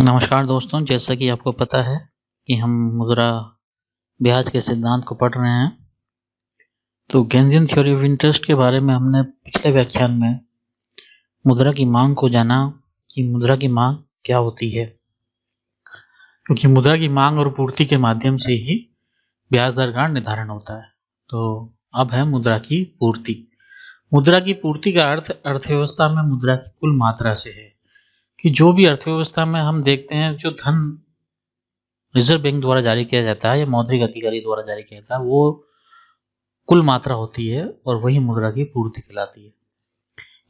नमस्कार दोस्तों, जैसा कि आपको पता है कि हम मुद्रा ब्याज के सिद्धांत को पढ़ रहे हैं। तो केन्जियन थ्योरी ऑफ इंटरेस्ट के बारे में हमने पिछले व्याख्यान में मुद्रा की मांग को जाना कि मुद्रा की मांग क्या होती है, क्योंकि मुद्रा की मांग और पूर्ति के माध्यम से ही ब्याज दर का निर्धारण होता है। तो अब है मुद्रा की पूर्ति। मुद्रा की पूर्ति का अर्थ अर्थव्यवस्था में मुद्रा की कुल मात्रा से है कि जो भी अर्थव्यवस्था में हम देखते हैं जो धन रिजर्व बैंक द्वारा जारी किया जाता है या मौद्रिक अधिकारी द्वारा जारी किया जाता है, वो कुल मात्रा होती है और वही मुद्रा की पूर्ति कहलाती है।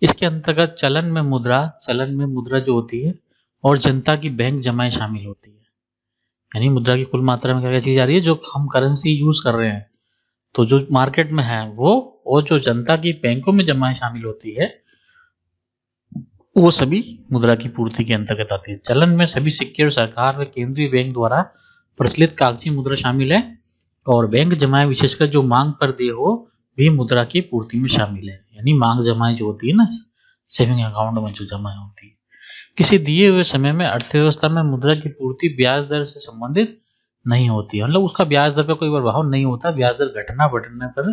इसके अंतर्गत चलन में मुद्रा जो होती है और जनता की बैंक जमाएं शामिल होती है। यानी मुद्रा की कुल मात्रा में क्या क्या चीज आ रही है, जो हम करेंसी यूज कर रहे हैं तो जो मार्केट में है वो, और जो जनता की बैंकों में जमाएं शामिल होती है वो सभी मुद्रा की पूर्ति के अंतर्गत आती है। चलन में सभी सिक्के और सरकार व केंद्रीय बैंक द्वारा प्रचलित कागजी मुद्रा शामिल है, और बैंक जमाएं विशेषकर जो मांग पर देय हो भी मुद्रा की पूर्ति में शामिल है। यानी मांग जमाएं जो होती है ना, सेविंग अकाउंट में जो जमाएं होती है, किसी दिए हुए समय में अर्थव्यवस्था में मुद्रा की पूर्ति ब्याज दर से संबंधित नहीं होती है। मतलब उसका ब्याज दर पर कोई प्रभाव नहीं होता, ब्याज दर घटना बढ़ने पर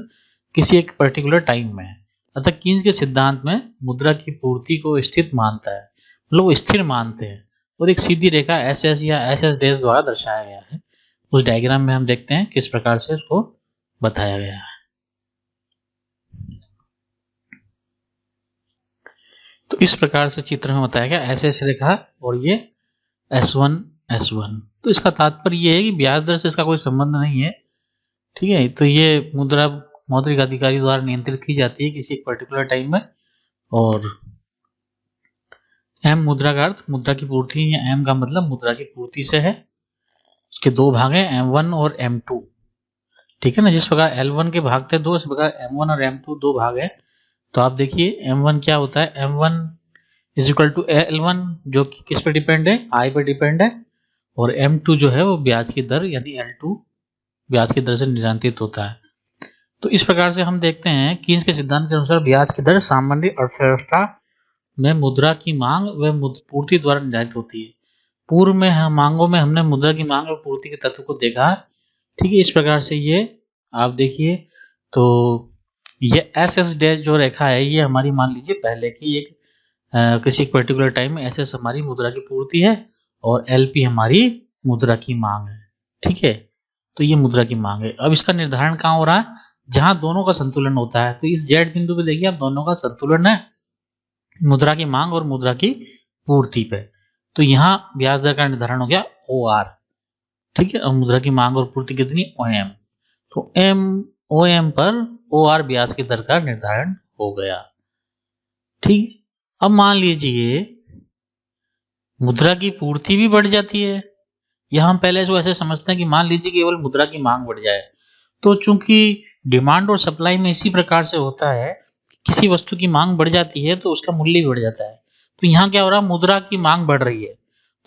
किसी एक पर्टिकुलर टाइम में है। अतः कीन्स के सिद्धांत में मुद्रा की पूर्ति को स्थिर मानता है, मतलब वो स्थिर मानते हैं, और एक सीधी रेखा एस एस या एस एस डैश द्वारा दर्शाया गया है। उस डायग्राम में हम देखते हैं किस प्रकार से इसको बताया गया है। तो इस प्रकार से चित्र में बताया गया एस एस रेखा और ये S1 S1। तो इसका तात्पर्य ये है कि ब्याज दर से इसका कोई संबंध नहीं है। ठीक है, तो ये मुद्रा मौद्रिक अधिकारी द्वारा नियंत्रित की जाती है किसी एक पर्टिकुलर टाइम में। और एम मुद्रा का अर्थ मुद्रा की पूर्ति, या एम का मतलब मुद्रा की पूर्ति से है। उसके दो भाग हैं, M1 और M2। ठीक है ना, जिस प्रकार L1 के भाग थे दो, इस प्रकार M1 और M2 दो भाग है। तो आप देखिए M1 क्या होता है, M1 is equal to L1 जो कि किस पे डिपेंड है, I पे डिपेंड है, और M2 जो है वो ब्याज की दर यानी L2 ब्याज की दर से निर्धारित होता है। तो इस प्रकार से हम देखते हैं कि इसके सिद्धांत के अनुसार ब्याज की दर सामान्य अर्थव्यवस्था में मुद्रा की मांग व पूर्ति द्वारा निर्धारित होती है। पूर्व में मांगों में हमने मुद्रा की मांग और पूर्ति के तत्व को देखा। ठीक है, इस प्रकार से ये आप देखिए, तो ये एस एस डैश जो रेखा है ये हमारी मान लीजिए पहले की एक किसी पर्टिकुलर टाइम में एस एस हमारी मुद्रा की पूर्ति है और एलपी हमारी मुद्रा की मांग है। ठीक है, तो ये मुद्रा की मांग है। अब इसका निर्धारण कहाँ हो रहा है, जहां दोनों का संतुलन होता है। तो इस जेड बिंदु पे देखिए आप, दोनों का संतुलन है मुद्रा की मांग और मुद्रा की पूर्ति पे। तो यहाँ ब्याज दर का निर्धारण हो गया OR। ठीक है, और मुद्रा की मांग और पूर्ति कितनी, OM। तो OM पर OR ब्याज की दर का निर्धारण हो गया। ठीक, अब मान लीजिए मुद्रा की पूर्ति भी बढ़ जाती है। यह हम पहले इसको ऐसे समझते हैं कि मान लीजिए केवल मुद्रा की मांग बढ़ जाए, तो चूंकि डिमांड और सप्लाई में इसी प्रकार से होता है, किसी वस्तु की मांग बढ़ जाती है तो उसका मूल्य भी बढ़ जाता है। तो यहाँ क्या हो रहा है, मुद्रा की मांग बढ़ रही है,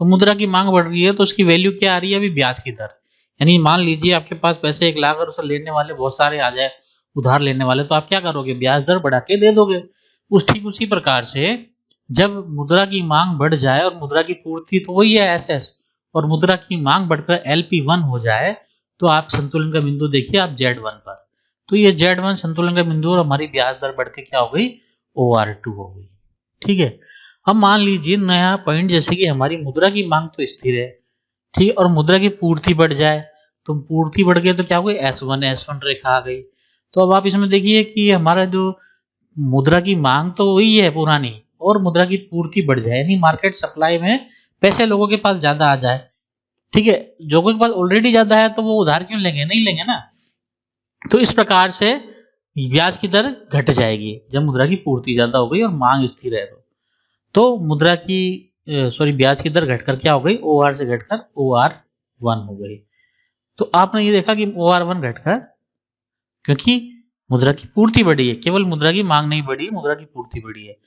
तो मुद्रा की मांग बढ़ रही है तो उसकी वैल्यू क्या आ रही है, अभी ब्याज की दर। यानी मान लीजिए आपके पास पैसे 1 लाख और उसे लेने वाले बहुत सारे आ जाए, उधार लेने वाले, तो आप क्या करोगे, ब्याज दर बढ़ा के दे दोगे। ठीक उसी प्रकार से जब मुद्रा की मांग बढ़ जाए और मुद्रा की पूर्ति तो वही है SS, और मुद्रा की मांग बढ़कर LP1 हो जाए, तो आप संतुलन का बिंदु देखिए आप Z1 पर। तो ये Z1 संतुलन का बिंदु और हमारी ब्याज दर बढ़ के क्या हो गई, OR2 हो गई। ठीक है, अब मान लीजिए नया पॉइंट, जैसे कि हमारी मुद्रा की मांग तो स्थिर है, ठीक है, और मुद्रा की पूर्ति बढ़ जाए, तो पूर्ति बढ़ गई तो क्या हो गई, S1 रेखा आ गई। तो अब आप इसमें देखिए कि हमारा जो मुद्रा की मांग तो वही है पुरानी, और मुद्रा की पूर्ति बढ़ जाए, यानी मार्केट सप्लाई में पैसे लोगों के पास ज्यादा आ जाए। ठीक है, जो के पास ऑलरेडी ज्यादा है तो वो उधार क्यों लेंगे, नहीं लेंगे ना। तो इस प्रकार से ब्याज की दर घट जाएगी जब मुद्रा की पूर्ति ज्यादा हो गई और मांग स्थिर है। तो मुद्रा की ब्याज की दर घटकर क्या हो गई, OR से घटकर OR1 हो गई। तो आपने ये देखा कि OR1 घटकर, क्योंकि मुद्रा की पूर्ति बढ़ी है, केवल मुद्रा की मांग नहीं बढ़ी, मुद्रा की पूर्ति बढ़ी है।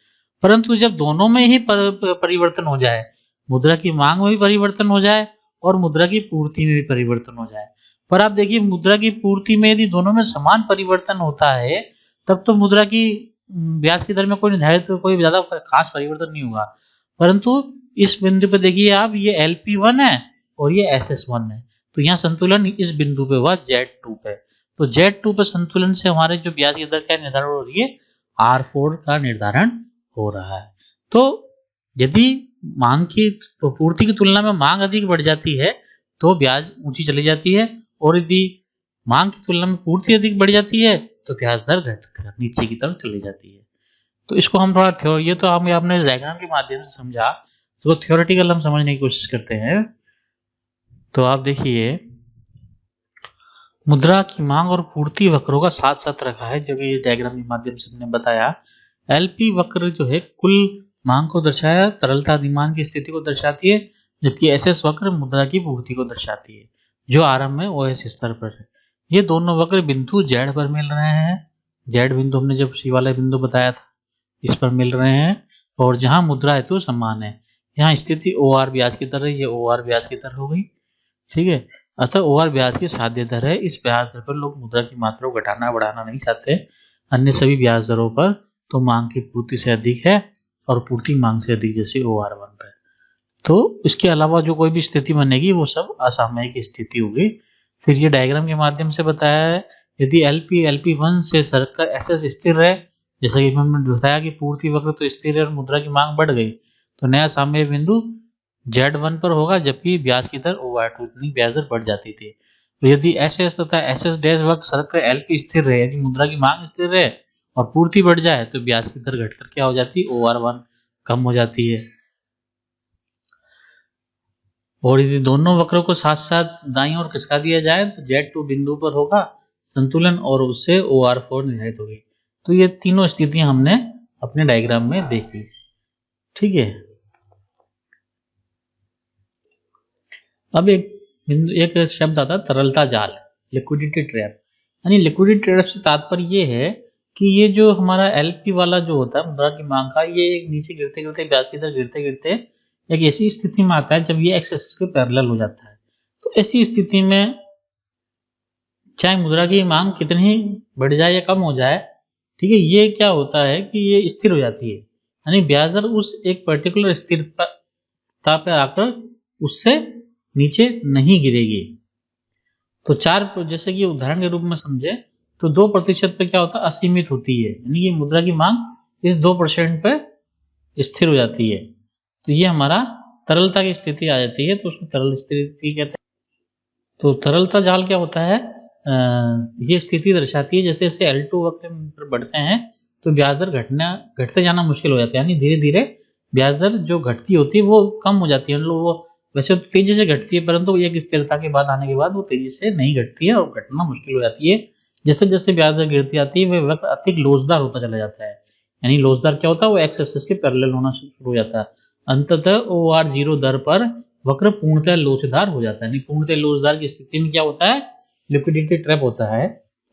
परंतु जब दोनों में ही परिवर्तन हो जाए, मुद्रा की मांग में भी परिवर्तन हो जाए और मुद्रा की पूर्ति में भी परिवर्तन हो जाए, पर आप देखिए मुद्रा की पूर्ति में यदि दोनों में समान परिवर्तन होता है, तब तो मुद्रा की ब्याज की दर में कोई निर्धारित कोई ज्यादा खास परिवर्तन नहीं होगा। परंतु इस बिंदु पे देखिए आप, ये LP1 है और ये SS1 है, तो यहाँ संतुलन इस बिंदु पे हुआ Z2 पे। तो Z2 पे संतुलन से हमारे जो ब्याज की दर क्या निर्धारण हो रही है, R4 का निर्धारण हो रहा है। तो यदि मांग की पूर्ति की तुलना में मांग अधिक बढ़ जाती है तो ब्याज ऊंची चली जाती है, और यदि मांग की तुलना में पूर्ति अधिक बढ़ जाती है तो ब्याज दर घटकर नीचे की तरफ चली जाती है। तो इसको हम थोड़ा ये तो हम आपने डायग्राम के माध्यम से समझा, तो थ्योरेटिकल हम समझने की कोशिश करते हैं। तो आप देखिए, मुद्रा की मांग और पूर्ति वक्रों का साथ साथ रखा है, जो कि ये डायग्राम के माध्यम से हमने बताया। LP वक्र जो है कुल मांग को दर्शाया, तरलता अधिमान की स्थिति को दर्शाती है, जबकि SS वक्र मुद्रा की पूर्ति को दर्शाती है, जो आरंभ में OS स्तर पर है। ये दोनों वक्र बिंदु Z पर मिल रहे हैं। Z बिंदु हमने जब C वाला बिंदु बताया था, इस पर मिल रहे हैं, और जहां मुद्रा हेतु समान है। यहाँ स्थिति OR ब्याज की दर है, ये OR ब्याज की दर हो गई, ठीक है। अतः OR ब्याज की साध्य दर है। इस ब्याज दर पर लोग मुद्रा की मात्रा को घटाना बढ़ाना नहीं चाहते। अन्य सभी ब्याज दरों पर तो मांग की पूर्ति से अधिक है और पूर्ति मांग से अधिक, जैसे OR1 पर। तो इसके अलावा जो कोई भी स्थिति बनेगी वो सब असामयिक स्थिति होगी। फिर ये डायग्राम के माध्यम से बताया है, यदि LP1 से सरककर SS स्थिर है, जैसा कि हमने बताया कि पूर्ति वक्र तो स्थिर है और मुद्रा की मांग बढ़ गई, तो नया साम्य बिंदु Z1 पर होगा, जबकि ब्याज की दर OR2 इतनी ब्याज दर बढ़ जाती थी। तो यदि SS तथा SS डैश वक्र सरककर LP स्थिर रहे, यदि मुद्रा की मांग स्थिर रहे और पूर्ति बढ़ जाए, तो ब्याज की दर घटकर क्या हो जाती है, OR1 कम हो जाती है। और यदि दोनों वक्रों को साथ साथ दाईं ओर खिसका दिया जाए तो Z2 बिंदु पर होगा संतुलन, और उससे OR4 निर्धारित होगी। तो ये तीनों स्थितियां हमने अपने डायग्राम में देखी, ठीक है। अब एक शब्द आता है तरलता जाल, लिक्विडिटी ट्रैप। यानी लिक्विडिटी ट्रैप से तात्पर्य ये है कि ये जो हमारा LP वाला जो होता है मुद्रा की मांग का, ये एक नीचे गिरते गिरते ब्याज की दर गिरते गिरते एक ऐसी स्थिति में आता है जब ये एक्स एक्सिस के पैरेलल हो जाता है। तो ऐसी स्थिति में चाहे मुद्रा की मांग कितनी ही बढ़ जाए या कम हो जाए, ठीक है, ये क्या होता है कि ये स्थिर हो जाती है। यानी ब्याज दर उस एक पर्टिकुलर स्थिरता पर आकर उससे नीचे नहीं गिरेगी। तो जैसे कि उदाहरण के रूप में समझे तो 2% पे क्या होता है, असीमित होती है, यानी कि मुद्रा की मांग इस 2% पे स्थिर हो जाती है। तो ये हमारा तरलता की स्थिति आ जाती है, तो उसको तरल स्थिति कहते हैं। तो तरलता जाल क्या होता है, ये स्थिति दर्शाती है जैसे जैसे L2 वक्र पर बढ़ते हैं तो ब्याज दर घटते जाना मुश्किल हो जाता है, यानी धीरे धीरे ब्याज दर जो घटती होती है वो कम हो जाती है। वो वैसे तो तेजी से घटती है, परंतु एक स्थिरता के बाद आने के बाद वो तेजी से नहीं घटती है और घटना मुश्किल हो जाती है। जैसे जैसे ब्याज दर गिरती आती है वह वक्र अधिक लोचदार होता चला जाता है। यानी लोचदार क्या होता है, वो एक्स एक्सिस के पैरेलल होना शुरू हो जाता है। अंततः OR0 दर पर वक्र पूर्णतः लोचदार हो जाता है। यानी पूर्णतः लोचदार की स्थिति में क्या होता है, लिक्विडिटी ट्रैप होता है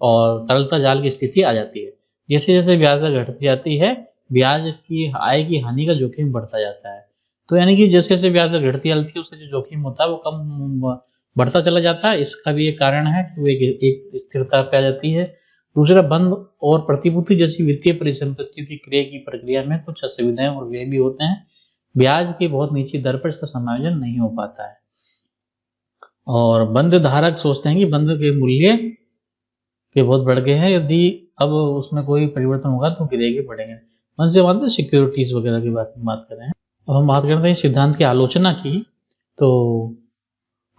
और तरलता जाल की स्थिति आ जाती है। जैसे जैसे ब्याज दर घटती जाती है, ब्याज की आय की हानि का जोखिम बढ़ता जाता है। तो यानी कि जैसे जैसे ब्याज दर घटती चलती है उससे जो जोखिम होता है वो कम बढ़ता चला जाता है। इसका भी एक कारण है कि वो एक स्थिरता पे आ जाती है। दूसरा, बंद और प्रतिभूति जैसी वित्तीय परिसंपत्तियों की क्रय की प्रक्रिया में कुछ असुविधाएं और व्यय भी होते हैं। ब्याज की बहुत नीची दर पर इसका समायोजन नहीं हो पाता है, और बंद धारक सोचते हैं कि बंद के मूल्य के बहुत बढ़ गए हैं, यदि अब उसमें कोई परिवर्तन होगा तो गिरेंगे बढ़ेंगे। बंद से बात सिक्योरिटीज वगैरह की बात कर रहे हैं। अब हम बात करते हैं सिद्धांत की आलोचना की। तो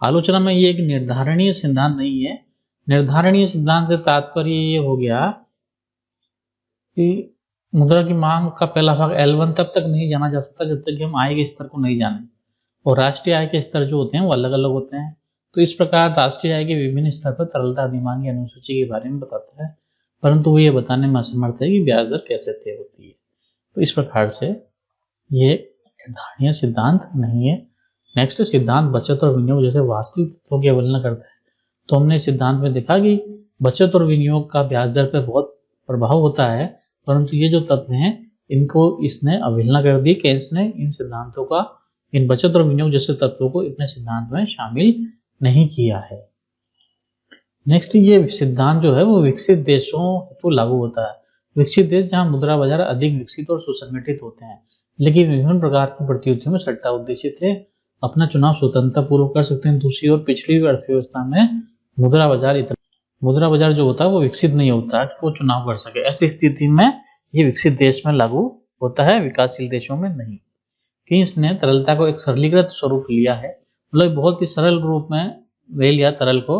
आलोचना में ये एक निर्धारणीय सिद्धांत नहीं है। निर्धारणीय सिद्धांत से तात्पर्य ये हो गया कि मुद्रा की मांग का पहला भाग L1 तब तक नहीं जाना जा सकता जब तक कि हम आय के स्तर को नहीं जाने, और राष्ट्रीय आय के स्तर जो होते हैं वो अलग अलग होते हैं। तो इस प्रकार राष्ट्रीय आय के विभिन्न स्तर पर तरलता अधिमान की अनुसूची के बारे में बताता है, परंतु वो ये बताने में असमर्थ है कि ब्याज दर कैसे तय होती है। तो इस प्रकार से ये निर्धारणीय सिद्धांत नहीं है। नेक्स्ट, सिद्धांत बचत और विनियोग जैसे वास्तविक तत्वों की अवहेलना करता है। तो हमने सिद्धांत में देखा कि बचत और विनियोग का ब्याज दर पर बहुत प्रभाव होता है, परंतु ये जो तत्व हैं इनको इसने अवहेलना कर दी कि इसने इन सिद्धांतों का, इन बचत और विनियोग जैसे तत्वों को अपने सिद्धांत में शामिल नहीं किया है। नेक्स्ट, ये सिद्धांत जो है वो विकसित देशों हेतु लागू होता है। विकसित देश जहां मुद्रा बाजार अधिक विकसित और सुसंगठित होते हैं। लेकिन विभिन्न प्रकार की प्रतियोगिताओं में सट्टा उद्देश्य थे अपना चुनाव स्वतंत्रता पूर्वक कर सकते हैं। दूसरी ओर पिछड़ी हुई अर्थव्यवस्था में मुद्रा बाजार जो होता है वो विकसित नहीं होता कि वो चुनाव कर सके। ऐसी स्थिति में ये विकसित देश में लागू होता है, विकासशील देशों में नहीं। कीन्स ने तरलता को एक सरलीकृत स्वरूप लिया है, मतलब बहुत ही सरल रूप में ले लिया तरल को,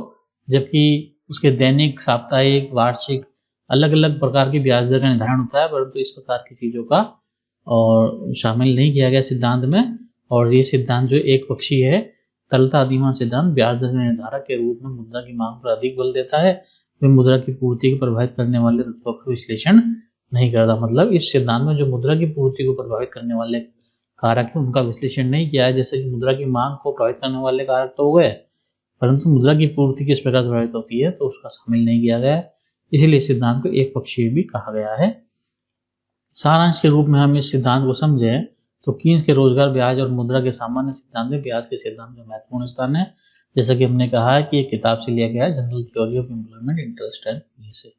जबकि उसके दैनिक, साप्ताहिक, वार्षिक अलग अलग प्रकार की ब्याज दर का निर्धारण होता है, परंतु इस प्रकार की चीजों का और शामिल नहीं किया गया सिद्धांत में। और ये सिद्धांत जो एक पक्षीय है, तरलता अधिमान सिद्धांत ब्याज दर निर्धारक के रूप में मुद्रा की मांग पर अधिक बल देता है, वे मुद्रा की पूर्ति को प्रभावित करने वाले तत्वों का विश्लेषण नहीं करता। मतलब इस सिद्धांत में जो मुद्रा की पूर्ति को प्रभावित करने वाले कारक है उनका विश्लेषण नहीं किया है। जैसे कि मुद्रा की मांग को प्रभावित करने वाले कारक तो हो गए, परंतु मुद्रा की पूर्ति किस प्रकार प्रभावित होती है तो उसका शामिल नहीं किया गया है, इसलिए इस सिद्धांत को एक पक्षीय भी कहा गया है। सारांश के रूप में हम इस सिद्धांत को समझें तो कीन्स के रोजगार, ब्याज और मुद्रा के सामान्य सिद्धांत में ब्याज के सिद्धांत का महत्वपूर्ण स्थान है। जैसा कि हमने कहा है कि ये किताब से लिया गया है, general theory of employment, interest and से।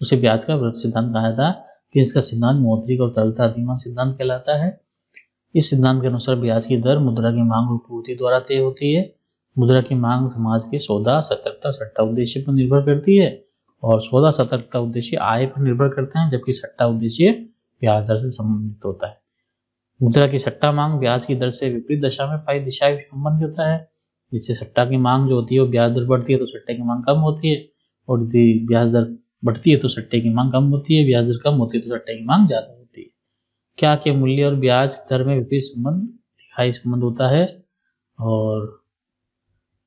उसे ब्याज का वृत्त सिद्धांत कहा था। कीन्स का सिद्धांत मौद्रिक और तरलता अधिमान सिद्धांत कहलाता है। इस सिद्धांत के अनुसार ब्याज की दर मुद्रा की मांग और पूर्ति द्वारा तय होती है। मुद्रा की मांग समाज के सौदा, सतर्कता, सट्टा उद्देश्य पर निर्भर करती है और सौदा, सतर्कता उद्देश्य आय पर निर्भर करते हैं, जबकि सट्टा उद्देश्य ब्याज दर से संबंधित होता है। मुद्रा की सट्टा मांग ब्याज की दर से विपरीत दिशा में संबंधित होता है। जिससे सट्टा की मांग जो होती है वो ब्याज दर बढ़ती है तो सट्टे की मांग कम होती है, और यदि ब्याज दर बढ़ती है तो सट्टे की मांग कम होती है, ब्याज दर कम होती है तो सट्टे की मांग ज्यादा होती है। क्या के मूल्य और ब्याज दर में विपरीत संबंध, दिखाई संबंध होता है। और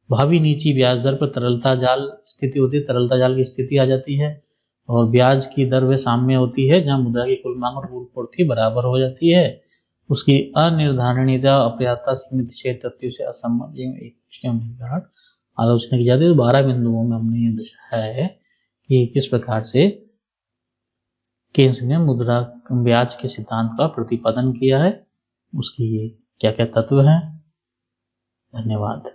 भावी नीची ब्याज दर पर तरलता जाल स्थिति होती है, तरलता जाल की स्थिति आ जाती है। और ब्याज की दर वे साम्य होती है जहां मुद्रा की कुल मांग और कुल पूर्ति बराबर हो जाती है। उसकी अनिर्धारणीयता, अपर्याप्तता, सीमित क्षेत्र तथ्यों से असंबद्ध आलोचना की जाती है। तो 12 बिंदुओं में हमने ये दर्शाया है कि किस प्रकार से कीन्स ने मुद्रा ब्याज के सिद्धांत का प्रतिपादन किया है, उसकी क्या क्या तत्व हैं। धन्यवाद।